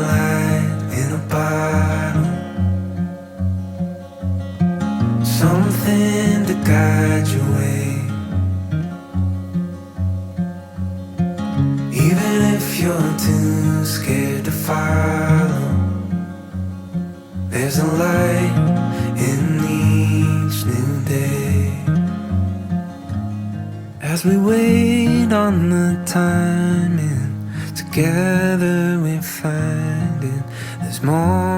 light in a bottle, something to guide your way. Even if you're too scared to follow, there's a light in each new day. As we wait on the timing, together we're finding there's more